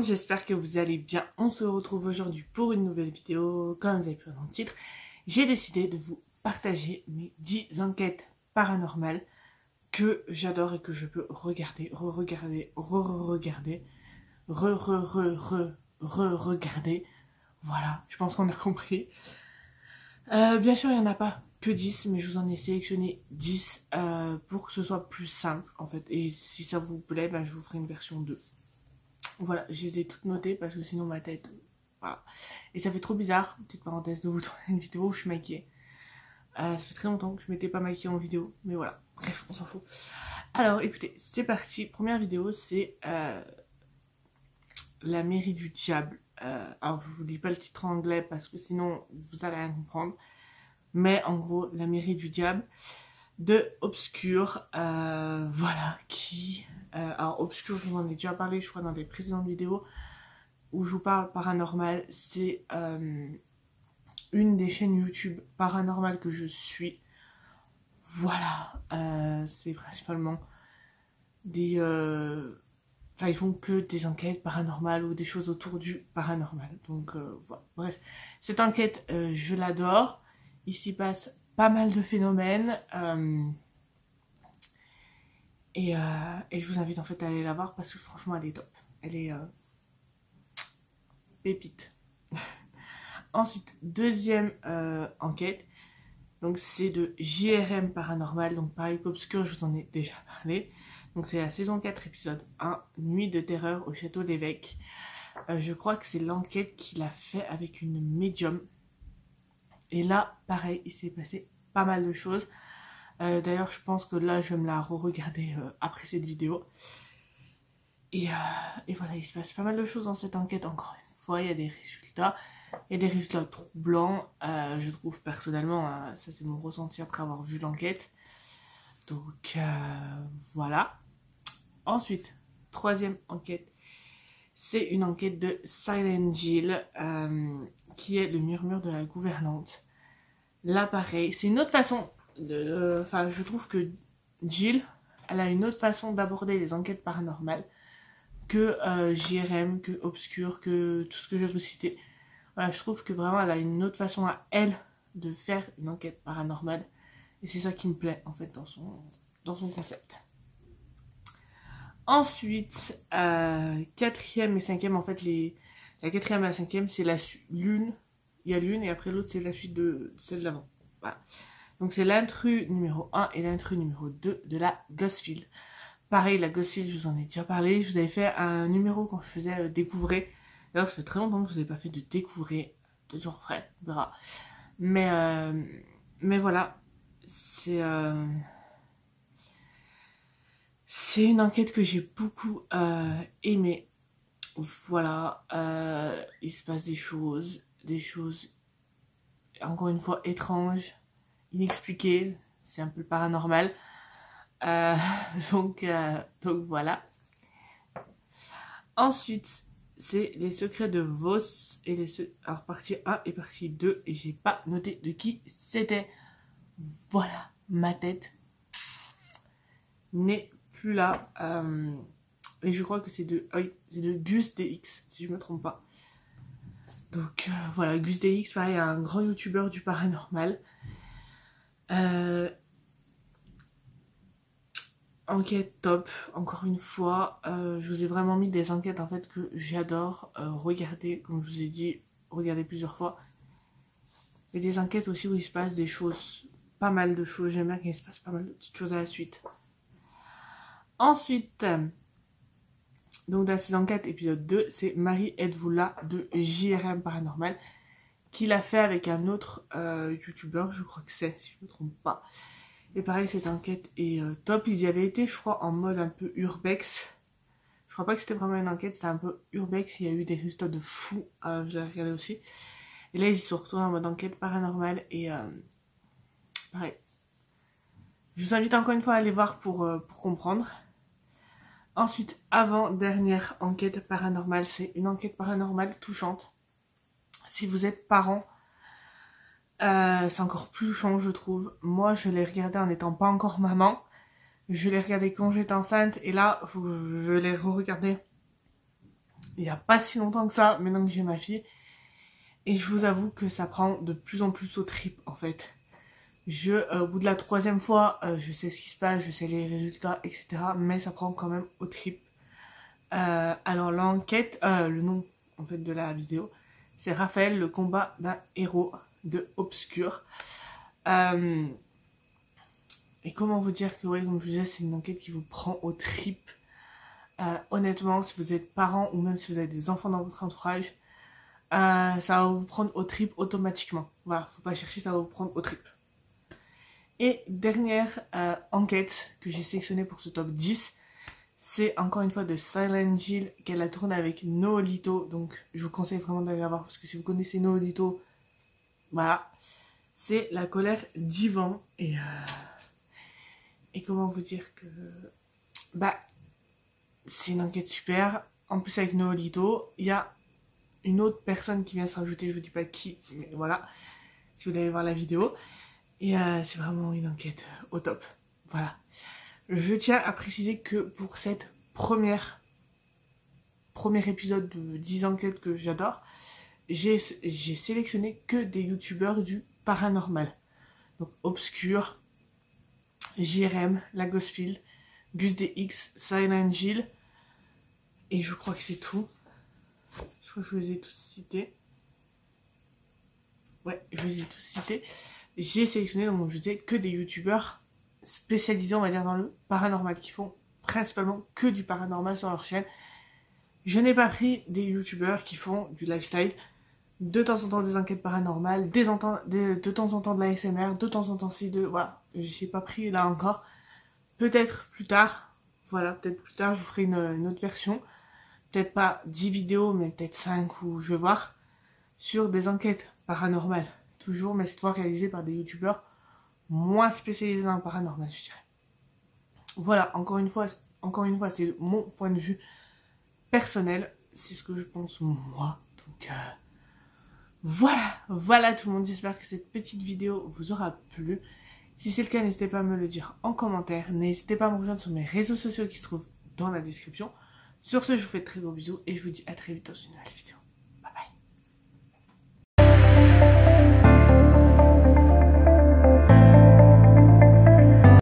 monde, j'espère que vous allez bien. On se retrouve aujourd'hui pour une nouvelle vidéo. Comme vous avez pu voir dans le titre, j'ai décidé de vous partager mes 10 enquêtes paranormales que j'adore et que je peux regarder, re-regarder, re-regarder, re-regarder. Voilà, je pense qu'on a compris. Bien sûr, il n'y en a pas que 10, mais je vous en ai sélectionné 10 pour que ce soit plus simple en fait. Et si ça vous plaît, ben, je vous ferai une version 2. Voilà, je les ai toutes notées parce que sinon ma tête... Voilà. Et ça fait trop bizarre, petite parenthèse, de vous tourner une vidéo où je suis maquillée. Ça fait très longtemps que je m'étais pas maquillée en vidéo, mais voilà, bref, on s'en fout. Alors écoutez, c'est parti. Première vidéo, c'est la mairie du diable. Alors je vous dis pas le titre en anglais parce que sinon vous allez rien comprendre. Mais en gros, la mairie du diable de Obscure, voilà, qui... alors Obscure, je vous en ai déjà parlé, je crois, dans des précédentes vidéos où je vous parle paranormal. C'est une des chaînes YouTube paranormales que je suis. Voilà, c'est principalement des... Enfin, ils font que des enquêtes paranormales ou des choses autour du paranormal. Donc, voilà. Bref, cette enquête, je l'adore. Il s'y passe pas mal de phénomènes. Et je vous invite en fait à aller la voir parce que franchement, elle est top. Elle est pépite. Ensuite, deuxième enquête. Donc, c'est de JRM Paranormal. Donc, pareil qu'Obscure, je vous en ai déjà parlé. Donc, c'est la saison 4, épisode 1, Nuit de terreur au château d'évêque. Je crois que c'est l'enquête qu'il a fait avec une médium. Et là, pareil, il s'est passé pas mal de choses. D'ailleurs, je pense que là, je vais me la re-regarder après cette vidéo. Et voilà, il se passe pas mal de choses dans cette enquête. Encore une fois, il y a des résultats. Il y a des résultats troublants, je trouve personnellement. Ça, c'est mon ressenti après avoir vu l'enquête. Donc, voilà. Ensuite, troisième enquête. C'est une enquête de Silent Jill, qui est le murmure de la gouvernante. Là, pareil, c'est une autre façon de... Enfin, je trouve que Jill, elle a une autre façon d'aborder les enquêtes paranormales que JRM, que Obscure, que tout ce que je vais vous citer. Voilà, je trouve que vraiment, elle a une autre façon à elle de faire une enquête paranormale. Et c'est ça qui me plaît, en fait, dans son concept. Ensuite, quatrième et cinquième, en fait, la quatrième et la cinquième, c'est l'une. Il y a l'une et après l'autre, c'est la suite de celle d'avant. Voilà. Donc, c'est l'intrus numéro 1 et l'intrus numéro 2 de la Ghostfield. Pareil, la Ghostfield, je vous en ai déjà parlé. Je vous avais fait un numéro quand je faisais découvrir. D'ailleurs, ça fait très longtemps que je vous ai pas fait de découvrir. Peut-être j'en referai, on verra. Mais voilà, c'est une enquête que j'ai beaucoup aimée. Voilà, il se passe des choses encore une fois étranges, inexpliquées. C'est un peu paranormal. Donc voilà. Ensuite, c'est les secrets de Vos et alors partie 1 et partie 2 et j'ai pas noté de qui c'était. Voilà, ma tête n'est plus là. Et je crois que c'est de Gus DX, si je me trompe pas. Donc voilà, Gus DX, pareil, un grand youtubeur du paranormal. Enquête top, encore une fois. Je vous ai vraiment mis des enquêtes en fait que j'adore regarder, comme je vous ai dit, regarder plusieurs fois. Et des enquêtes aussi où il se passe des choses, pas mal de choses. J'aime bien qu'il se passe pas mal de petites choses à la suite. Ensuite, donc dans la saison 4, épisode 2, c'est Marie, êtes-vous là de JRM Paranormal, qu'il a fait avec un autre youtubeur, je crois que c'est, si je ne me trompe pas. Et pareil, cette enquête est top. Ils y avaient été, je crois, en mode un peu urbex. Je crois pas que c'était vraiment une enquête, c'était un peu urbex. Il y a eu des résultats de fou. Je l'ai regardé aussi. Et là, ils se sont retournés en mode enquête paranormale. Et pareil. Je vous invite encore une fois à aller voir pour comprendre. Ensuite, avant-dernière enquête paranormale, c'est une enquête paranormale touchante. Si vous êtes parent, c'est encore plus touchant, je trouve. Moi, je l'ai regardé en n'étant pas encore maman. Je l'ai regardé quand j'étais enceinte. Et là, je l'ai re-regardé il n'y a pas si longtemps que ça, maintenant que j'ai ma fille. Et je vous avoue que ça prend de plus en plus aux tripes en fait. Au bout de la 3e fois, je sais ce qui se passe, je sais les résultats, etc. Mais ça prend quand même aux tripes. Alors l'enquête, le nom en fait de la vidéo, c'est Raphaël, le combat d'un héros de Obscur. Et comment vous dire que, ouais, comme je vous disais, c'est une enquête qui vous prend aux tripes. Honnêtement, si vous êtes parent ou même si vous avez des enfants dans votre entourage, ça va vous prendre aux tripes automatiquement. Voilà, faut pas chercher, ça va vous prendre aux tripes. Et dernière enquête que j'ai sélectionnée pour ce top 10, c'est encore une fois de Silent Hill qu'elle a tourné avec Noolito. Donc je vous conseille vraiment d'aller la voir parce que si vous connaissez Noolito, voilà, c'est la colère d'Ivan. Et comment vous dire que... Bah, c'est une enquête super. En plus avec Noolito, il y a une autre personne qui vient se rajouter, je vous dis pas qui, mais voilà, si vous allez voir la vidéo. Et c'est vraiment une enquête au top. Voilà. Je tiens à préciser que pour cette premier épisode de 10 enquêtes que j'adore, j'ai sélectionné que des youtubeurs du paranormal. Donc Obscur, JRM, Lagosfield, GusDX, Silent Hill. Et je crois que c'est tout. Je crois que je vous ai tous cités. Ouais, je vous ai tous cités. J'ai sélectionné, donc je disais, que des youtubeurs spécialisés, on va dire, dans le paranormal, qui font principalement que du paranormal sur leur chaîne. Je n'ai pas pris des youtubeurs qui font du lifestyle, de temps en temps des enquêtes paranormales, de temps en temps de la SMR, de temps en temps voilà, j'ai pas pris là encore. Peut-être plus tard, voilà, peut-être plus tard je vous ferai une autre version. Peut-être pas 10 vidéos, mais peut-être 5 ou je vais voir, sur des enquêtes paranormales. Toujours, mais cette fois réalisées par des youtubeurs moins spécialisés dans le paranormal, je dirais. Voilà, encore une fois, c'est mon point de vue personnel. C'est ce que je pense moi. Donc, voilà tout le monde. J'espère que cette petite vidéo vous aura plu. Si c'est le cas, n'hésitez pas à me le dire en commentaire. N'hésitez pas à me rejoindre sur mes réseaux sociaux qui se trouvent dans la description. Sur ce, je vous fais de très gros bisous et je vous dis à très vite dans une nouvelle vidéo.